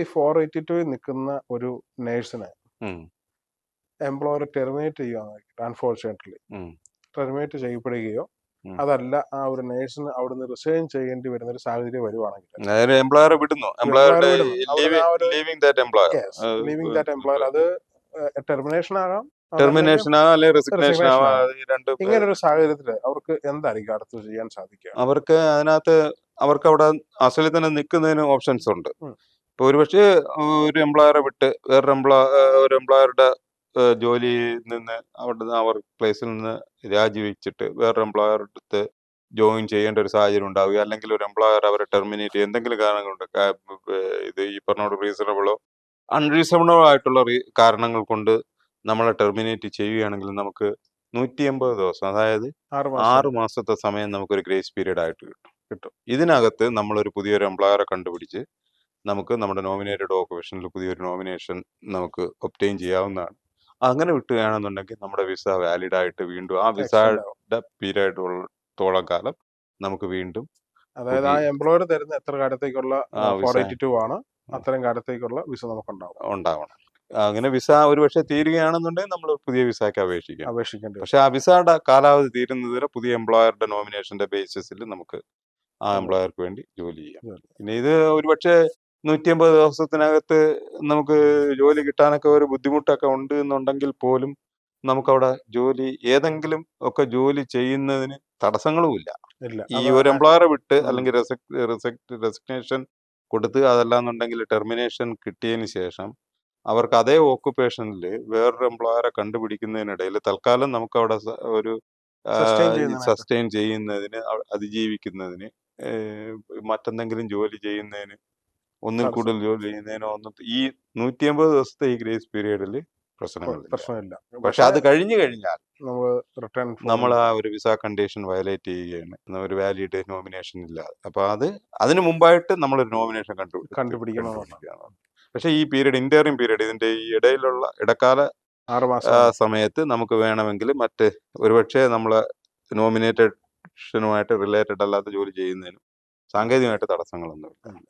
ഈ 482 നിൽക്കുന്ന ഒരു നേഴ്സിനെ ഉം. എംപ്ലോയർ ടെർമിനേറ്റ് ചെയ്യുകയാണെങ്കിൽ അൺഫോർച്ചുനേറ്റ്ലി ഉം. ടെർമിനേറ്റ് ചെയ്യപ്പെടുകയോ ഉം. അതല്ല ആ ഒരു നേഴ്സിന് അവിടുന്ന് റിസൈൻ ചെയ്യേണ്ടി വരുന്ന ഒരു സാഹചര്യം വരുവാണെങ്കിൽ അതായത് എംപ്ലോയറെ വിടുന്നു, എംപ്ലോയർ എംപ്ലോയറുടെ വിടുന്നു അവിടുന്ന് ആ ഒരു leaving that employer, leaving that employer. അത് ടെർമിനേഷൻ ആകാം, അതല്ലെങ്കിൽ ടെർമിനേഷൻ ആവാം അല്ലെങ്കിൽ റെസിഗ്നേഷൻ റെസിഗ്നേഷൻ ആവാം. ആകാം. അത് രണ്ട് ഇങ്ങനെ ഒരു സാഹചര്യത്തിൽ അവർക്ക് എന്തായിരിക്കും അടുത്ത് ചെയ്യാൻ സാധിക്കുക? അവർക്ക് അതിനകത്ത് അവർക്ക് അവിടെ അസലിൽ തന്നെ നിൽക്കുന്നതിന് ഓപ്ഷൻസ് ഉണ്ട്. ഉം. ഇപ്പൊ ഒരുപക്ഷെ ഒരു എംപ്ലോയറെ വിട്ട് വേറൊരു ഒരു എംപ്ലോയറുടെ ജോലിയിൽ നിന്ന് അവിടുന്ന് അവർ പ്ലേസിൽ നിന്ന് രാജിവെച്ചിട്ട് വേറൊരു എംപ്ലോയറുടെ അടുത്ത് ജോയിൻ ചെയ്യേണ്ട ഒരു സാഹചര്യം ഉണ്ടാവുക, അല്ലെങ്കിൽ ഒരു എംപ്ലോയർ അവരെ ടെർമിനേറ്റ് ചെയ്യുക, എന്തെങ്കിലും കാരണങ്ങളുണ്ട്, ഇത് ഈ പറഞ്ഞ റീസണബിളോ അൺറീസണബിളോ ആയിട്ടുള്ള കാരണങ്ങൾ കൊണ്ട് നമ്മളെ ടെർമിനേറ്റ് ചെയ്യുകയാണെങ്കിൽ നമുക്ക് 180 ദിവസം, അതായത് 6 മാസത്തെ സമയം നമുക്കൊരു ഗ്രേസ് പീരീഡ് ആയിട്ട് കിട്ടും. ഇതിനകത്ത് നമ്മളൊരു പുതിയൊരു എംപ്ലോയറെ കണ്ടുപിടിച്ച് നമുക്ക് നമ്മുടെ നോമിനേറ്റഡ് ഓക്കുപേഷനിൽ പുതിയൊരു നോമിനേഷൻ നമുക്ക് ഒബ്റ്റെയിൻ ചെയ്യാവുന്നതാണ്. അങ്ങനെ വിട്ടുകയാണെന്നുണ്ടെങ്കിൽ നമ്മുടെ വിസ വാലിഡ് ആയിട്ട് വീണ്ടും ആ വിസയുടെ പീരീഡോളം കാലം നമുക്ക് വീണ്ടും, അതായത് ആ എംപ്ലോയർ തരുന്ന എത്ര കാലത്തേക്കുള്ള 482 ആണ്, അത്തരം കാലത്തേക്കുള്ള വിസ നമുക്ക് ഉണ്ടാവണം. അങ്ങനെ വിസ ഒരുപക്ഷെ തീരുകയാണെന്നുണ്ടെങ്കിൽ നമ്മൾ പുതിയ വിസയ്ക്ക് അപേക്ഷിക്കേണ്ടി. പക്ഷെ ആ വിസയുടെ കാലാവധി തീരുന്നത് വരെ പുതിയ എംപ്ലോയറുടെ നോമിനേഷന്റെ ബേസിസിൽ നമുക്ക് ആ എംപ്ലോയർക്ക് വേണ്ടി ജോലി ചെയ്യാം. പിന്നെ ഇത് ഒരുപക്ഷെ 180 ദിവസത്തിനകത്ത് നമുക്ക് ജോലി കിട്ടാനൊക്കെ ഒരു ബുദ്ധിമുട്ടൊക്കെ ഉണ്ട് എന്നുണ്ടെങ്കിൽ പോലും നമുക്കവിടെ ഏതെങ്കിലും ഒക്കെ ജോലി ചെയ്യുന്നതിന് തടസ്സങ്ങളുമില്ല. ഈ ഒരു എംപ്ലോയറെ വിട്ട് അല്ലെങ്കിൽ റെസിഗ്നേഷൻ കൊടുത്ത്, അതല്ലാന്നുണ്ടെങ്കിൽ ടെർമിനേഷൻ കിട്ടിയതിന് ശേഷം അവർക്ക് അതേ ഓക്കുപേഷനിൽ വേറൊരു എംപ്ലോയറെ കണ്ടുപിടിക്കുന്നതിനിടയിൽ തൽക്കാലം നമുക്ക് അവിടെ ഒരു സസ്റ്റെയിൻ ചെയ്യുന്നതിന്, അതിജീവിക്കുന്നതിന്, മറ്റെന്തെങ്കിലും ജോലി ചെയ്യുന്നതിന്, ഒന്നിൽ കൂടുതൽ ജോലി ചെയ്യുന്നതിനോ ഒന്നും ഈ 180 ദിവസത്തെ ഈ ഗ്രേസ് പീരീഡിൽ പ്രശ്നമില്ല. പക്ഷെ അത് കഴിഞ്ഞു കഴിഞ്ഞാൽ നമ്മൾ ആ ഒരു വിസ കണ്ടീഷൻ വയലേറ്റ് ചെയ്യുകയാണ്, ഒരു വാലിഡ് നോമിനേഷൻ ഇല്ലാതെ. അപ്പൊ അതിന് മുമ്പായിട്ട് നമ്മളൊരു നോമിനേഷൻ കണ്ടുപിടിക്കണം. പക്ഷെ ഈ പീരീഡ്, ഇന്ററിം പീരീഡ്, ഇതിന്റെ ഈ ഇടയിലുള്ള ഇടക്കാല സമയത്ത് നമുക്ക് വേണമെങ്കിൽ ഒരുപക്ഷെ നമ്മളെ നോമിനേറ്റഡ്ഷനുമായിട്ട് റിലേറ്റഡ് അല്ലാത്ത ജോലി ചെയ്യുന്നതിനും സാങ്കേതികമായിട്ട് തടസ്സങ്ങളൊന്നും ഇല്ല.